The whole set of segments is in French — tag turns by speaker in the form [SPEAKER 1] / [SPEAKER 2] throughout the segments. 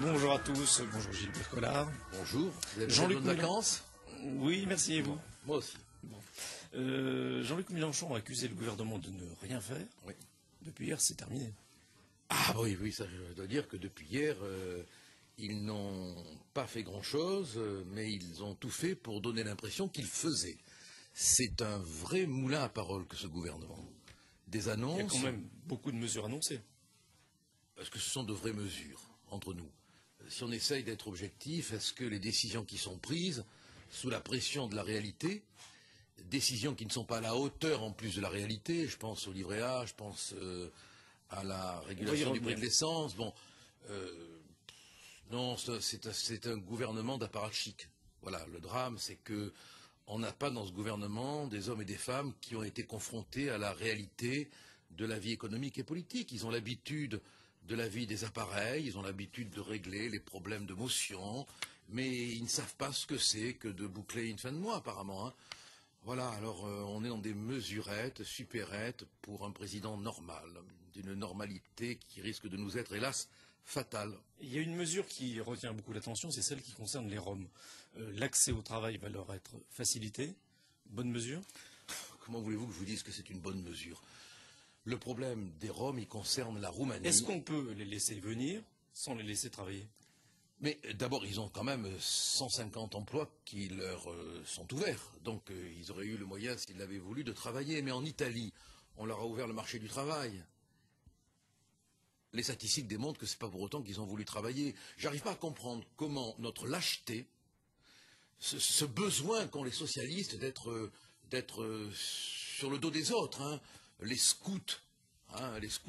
[SPEAKER 1] Bonjour à tous, bonjour Gilbert Collard.
[SPEAKER 2] Bonjour, vous avez
[SPEAKER 1] Jean-Luc
[SPEAKER 2] de vacances?
[SPEAKER 1] Oui, merci, et vous?
[SPEAKER 2] Moi aussi.
[SPEAKER 1] Bon. Jean-Luc Mélenchon a accusé le gouvernement de ne rien faire.
[SPEAKER 2] Oui.
[SPEAKER 1] Depuis hier, c'est terminé.
[SPEAKER 2] Ah oui, oui, ça je dois dire que depuis hier, ils n'ont pas fait grand-chose, mais ils ont tout fait pour donner l'impression qu'ils faisaient. C'est un vrai moulin à parole que ce gouvernement. Des annonces...
[SPEAKER 1] Il y a quand même beaucoup de mesures annoncées.
[SPEAKER 2] Parce que ce sont de vraies mesures, entre nous. Si on essaye d'être objectif, est-ce que les décisions qui sont prises, sous la pression de la réalité, décisions qui ne sont pas à la hauteur en plus de la réalité, je pense au livret A, je pense à la régulation du prix de l'essence, bon, non, c'est un gouvernement d'apparatchik. Voilà, le drame, c'est que on n'a pas dans ce gouvernement des hommes et des femmes qui ont été confrontés à la réalité de la vie économique et politique. Ils ont l'habitude de la vie des appareils, ils ont l'habitude de régler les problèmes de motion, mais ils ne savent pas ce que c'est que de boucler une fin de mois, apparemment. Hein. Voilà, alors on est dans des mesurettes, supérettes pour un président normal, d'une normalité qui risque de nous être, hélas, fatale.
[SPEAKER 1] Il y a une mesure qui retient beaucoup l'attention, c'est celle qui concerne les Roms. L'accès au travail va leur être facilité. Bonne mesure?
[SPEAKER 2] Comment voulez-vous que je vous dise que c'est une bonne mesure? Le problème des Roms, il concerne la Roumanie.
[SPEAKER 1] Est-ce qu'on peut les laisser venir sans les laisser travailler?
[SPEAKER 2] Mais d'abord, ils ont quand même 150 emplois qui leur sont ouverts. Donc, ils auraient eu le moyen, s'ils l'avaient voulu, de travailler. Mais en Italie, on leur a ouvert le marché du travail. Les statistiques démontrent que ce n'est pas pour autant qu'ils ont voulu travailler. J'arrive pas à comprendre comment notre lâcheté, ce besoin qu'ont les socialistes d'être sur le dos des autres, hein, les scouts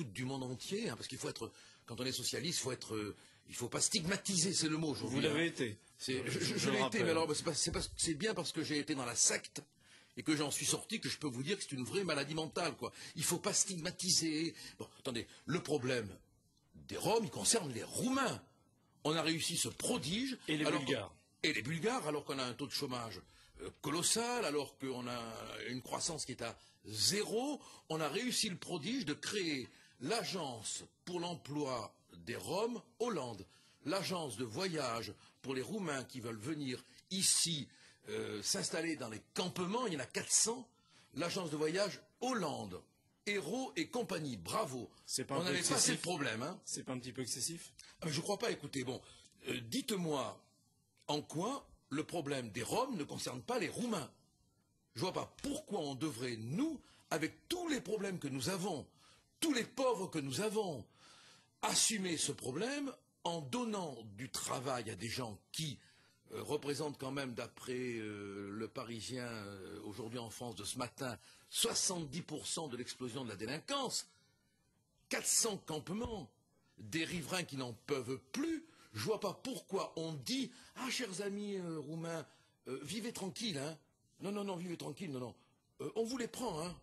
[SPEAKER 2] du monde entier, hein, parce qu'il faut être, quand on est socialiste, il ne faut pas stigmatiser, c'est le mot aujourd'hui.
[SPEAKER 1] Vous l'avez été.
[SPEAKER 2] Je l'ai été, mais alors c'est bien parce que j'ai été dans la secte et que j'en suis sorti que je peux vous dire que c'est une vraie maladie mentale, quoi. Il ne faut pas stigmatiser. Bon, attendez, le problème des Roms, il concerne les Roumains. On a réussi ce prodige.
[SPEAKER 1] Et les Bulgares.
[SPEAKER 2] Et les Bulgares, alors qu'on a un taux de chômage colossal, alors qu'on a une croissance qui est à 0, on a réussi le prodige de créer l'agence pour l'emploi des Roms Hollande, l'agence de voyage pour les Roumains qui veulent venir ici s'installer dans les campements, il y en a 400, l'agence de voyage Hollande, Hérault et compagnie, bravo. On avait passé le problème. Hein.
[SPEAKER 1] C'est pas un petit peu excessif?
[SPEAKER 2] Je crois pas, écoutez, bon, dites-moi en quoi le problème des Roms ne concerne pas les Roumains. Je ne vois pas pourquoi on devrait, nous, avec tous les problèmes que nous avons, tous les pauvres que nous avons, assumer ce problème en donnant du travail à des gens qui représentent quand même, d'après le Parisien aujourd'hui en France de ce matin, 70% de l'explosion de la délinquance, 400 campements, des riverains qui n'en peuvent plus. Je ne vois pas pourquoi on dit « Ah, chers amis roumains, vivez tranquille, hein. Non, vivez tranquille, non. On vous les prend, hein.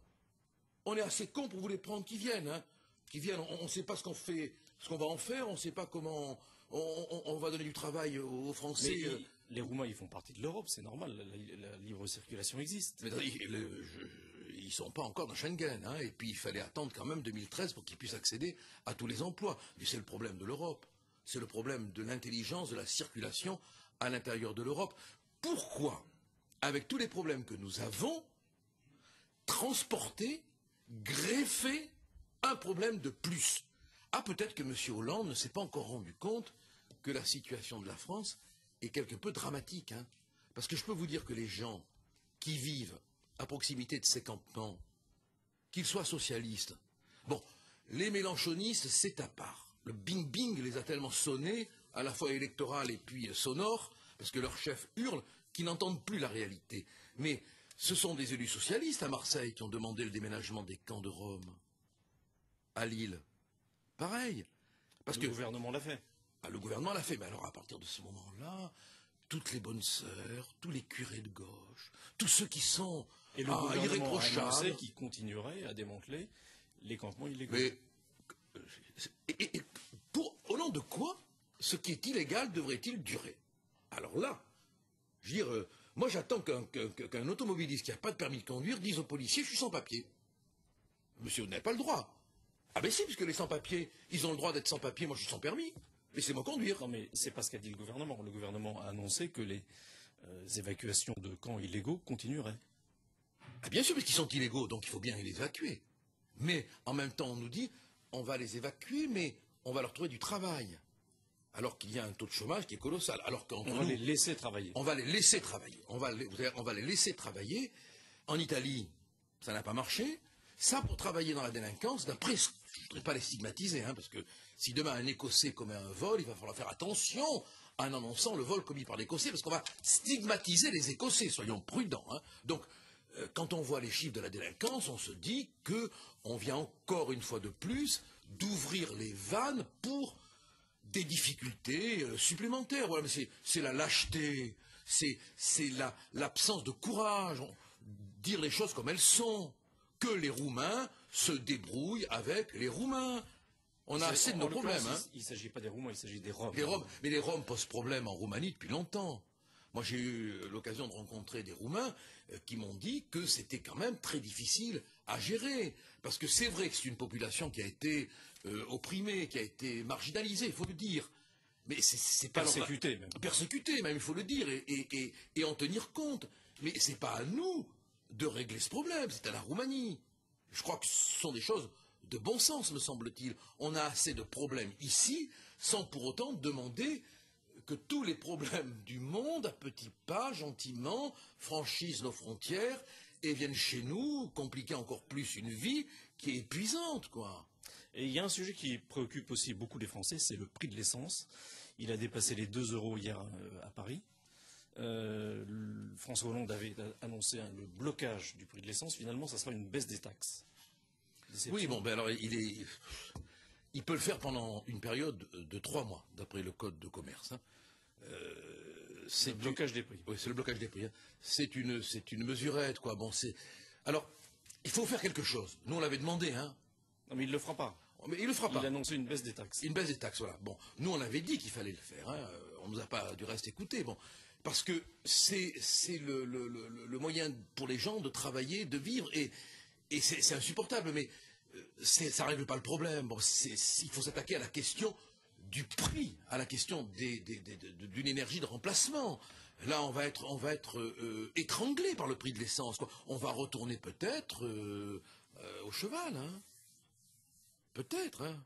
[SPEAKER 2] On est assez cons pour vous les prendre, qui viennent, hein. Qui viennent, on ne sait pas ce qu'on va en faire, on ne sait pas comment on va donner du travail aux Français.
[SPEAKER 1] Mais les Roumains, ils font partie de l'Europe, c'est normal, la libre circulation existe.
[SPEAKER 2] Mais ils ne sont pas encore dans Schengen, hein, et puis il fallait attendre quand même 2013 pour qu'ils puissent accéder à tous les emplois. C'est le problème de l'Europe, c'est le problème de l'intelligence, de la circulation à l'intérieur de l'Europe. Pourquoi, avec tous les problèmes que nous avons, transporter, greffer un problème de plus? Ah, peut-être que M. Hollande ne s'est pas encore rendu compte que la situation de la France est quelque peu dramatique. Hein, parce que je peux vous dire que les gens qui vivent à proximité de ces campements, qu'ils soient socialistes, bon, les mélenchonistes, c'est à part. Le bing-bing les a tellement sonnés, à la fois électoral et puis sonore, parce que leurs chefs hurlent, qu'ils n'entendent plus la réalité. Mais ce sont des élus socialistes à Marseille qui ont demandé le déménagement des camps de Rome. À Lille, pareil. Parce que
[SPEAKER 1] le gouvernement l'a fait.
[SPEAKER 2] Ah, le gouvernement l'a fait, mais alors à partir de ce moment-là, toutes les bonnes sœurs, tous les curés de gauche, tous ceux qui sont irréprochables,
[SPEAKER 1] qui continueraient à démanteler les campements illégaux.
[SPEAKER 2] Mais au nom de quoi ce qui est illégal devrait-il durer? Alors là, je veux dire, moi j'attends qu'un automobiliste qui n'a pas de permis de conduire dise aux policiers « je suis sans papier ». Monsieur, vous n'avez pas le droit. Ah ben si, puisque les sans-papiers, ils ont le droit d'être sans-papiers, moi je suis sans permis. Laissez-moi conduire.
[SPEAKER 1] Non, mais c'est pas ce qu'a dit le gouvernement. Le gouvernement a annoncé que les évacuations de camps illégaux continueraient.
[SPEAKER 2] Ah, bien sûr, parce qu'ils sont illégaux, donc il faut bien les évacuer. Mais en même temps, on nous dit, on va les évacuer, mais on va leur trouver du travail. Alors qu'il y a un taux de chômage qui est colossal. Alors qu'entre
[SPEAKER 1] On va les laisser travailler.
[SPEAKER 2] on va les laisser travailler. On va les laisser travailler. En Italie, ça n'a pas marché. Ça, pour travailler dans la délinquance, d'après, je ne voudrais pas les stigmatiser, hein, parce que si demain un Écossais commet un vol, il va falloir faire attention en annonçant le vol commis par l'Écossais, parce qu'on va stigmatiser les Écossais, soyons prudents. Hein. Donc, quand on voit les chiffres de la délinquance, on se dit qu'on vient encore une fois de plus d'ouvrir les vannes pour des difficultés supplémentaires. Voilà, mais c'est la lâcheté, c'est l'absence de courage, dire les choses comme elles sont, que les Roumains se débrouillent avec les Roumains. On a assez de nos problèmes. Hein.
[SPEAKER 1] Il ne s'agit pas des Roumains, il s'agit des Roms.
[SPEAKER 2] Mais les Roms posent problème en Roumanie depuis longtemps. Moi, j'ai eu l'occasion de rencontrer des Roumains qui m'ont dit que c'était quand même très difficile à gérer. Parce que c'est vrai que c'est une population qui a été opprimée, qui a été marginalisée, il faut le dire. Mais c'est pas
[SPEAKER 1] persécutée même.
[SPEAKER 2] Persécutée même, il faut le dire, et en tenir compte. Mais c'est pas à nous de régler ce problème, c'est à la Roumanie. Je crois que ce sont des choses de bon sens, me semble-t-il. On a assez de problèmes ici, sans pour autant demander que tous les problèmes du monde, à petits pas, gentiment, franchissent nos frontières et viennent chez nous compliquer encore plus une vie qui est épuisante, quoi.
[SPEAKER 1] Et il y a un sujet qui préoccupe aussi beaucoup les Français, c'est le prix de l'essence. Il a dépassé les 2 € hier à Paris. François Hollande avait annoncé le blocage du prix de l'essence. Finalement, ça sera une baisse des taxes.
[SPEAKER 2] Oui, bon, ben alors il peut le faire pendant une période de 3 mois, d'après le code de commerce. Hein.
[SPEAKER 1] C'est le blocage des prix.
[SPEAKER 2] Oui, c'est le blocage des prix. Hein. C'est une mesurette, quoi. Bon, alors, il faut faire quelque chose. Nous, on l'avait demandé, hein.
[SPEAKER 1] Non, mais il ne le fera pas.
[SPEAKER 2] Mais il le fera pas.
[SPEAKER 1] Il a annoncé une baisse des taxes.
[SPEAKER 2] Une baisse des taxes, voilà. Bon, nous, on avait dit qu'il fallait le faire. Hein. On ne nous a pas, du reste, écouté. Bon, parce que c'est le moyen pour les gens de travailler, de vivre, et c'est insupportable. Mais ça ne règle pas le problème. Bon, il faut s'attaquer à la question du prix, à la question d'une énergie de remplacement. Là, on va être étranglé par le prix de l'essence, quoi. On va retourner peut-être au cheval, hein. Peut-être, hein.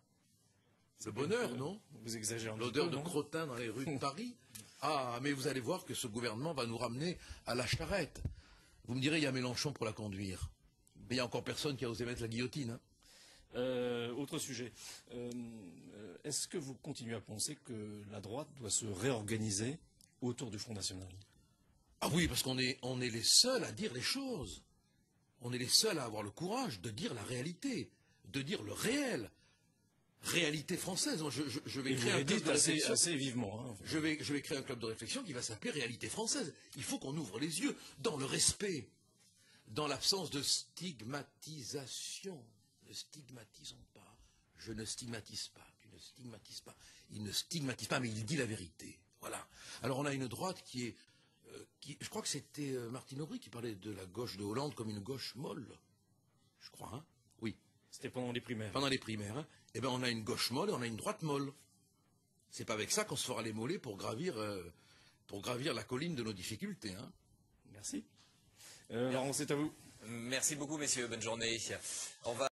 [SPEAKER 2] Le bonheur, non?
[SPEAKER 1] Vous exagérez.
[SPEAKER 2] L'odeur de crottin dans les rues de Paris. Ah, mais vous allez voir que ce gouvernement va nous ramener à la charrette. Vous me direz, il y a Mélenchon pour la conduire. Mais il n'y a encore personne qui a osé mettre la guillotine, hein.
[SPEAKER 1] Autre sujet. Est-ce que vous continuez à penser que la droite doit se réorganiser autour du Front National?
[SPEAKER 2] Ah oui, parce qu'on est les seuls à dire les choses. On est les seuls à avoir le courage de dire la réalité, de dire le réel. Réalité française. Je vais créer un club de réflexion.
[SPEAKER 1] Assez vivement. Hein.
[SPEAKER 2] Je vais créer un club de réflexion qui va s'appeler Réalité française. Il faut qu'on ouvre les yeux dans le respect, dans l'absence de stigmatisation. Ne stigmatisons pas. Je ne stigmatise pas. Tu ne stigmatises pas. Il ne stigmatise pas, mais il dit la vérité. Voilà. Alors on a une droite qui est... je crois que c'était Martine Aubry qui parlait de la gauche de Hollande comme une gauche molle. Je crois, hein. Oui.
[SPEAKER 1] C'était pendant les primaires.
[SPEAKER 2] Pendant les primaires, hein. Eh bien, on a une gauche molle et on a une droite molle. C'est pas avec ça qu'on se fera les mollets pour gravir la colline de nos difficultés, hein.
[SPEAKER 1] Merci. Laurent, c'est à vous.
[SPEAKER 3] Merci beaucoup, messieurs. Bonne journée. On va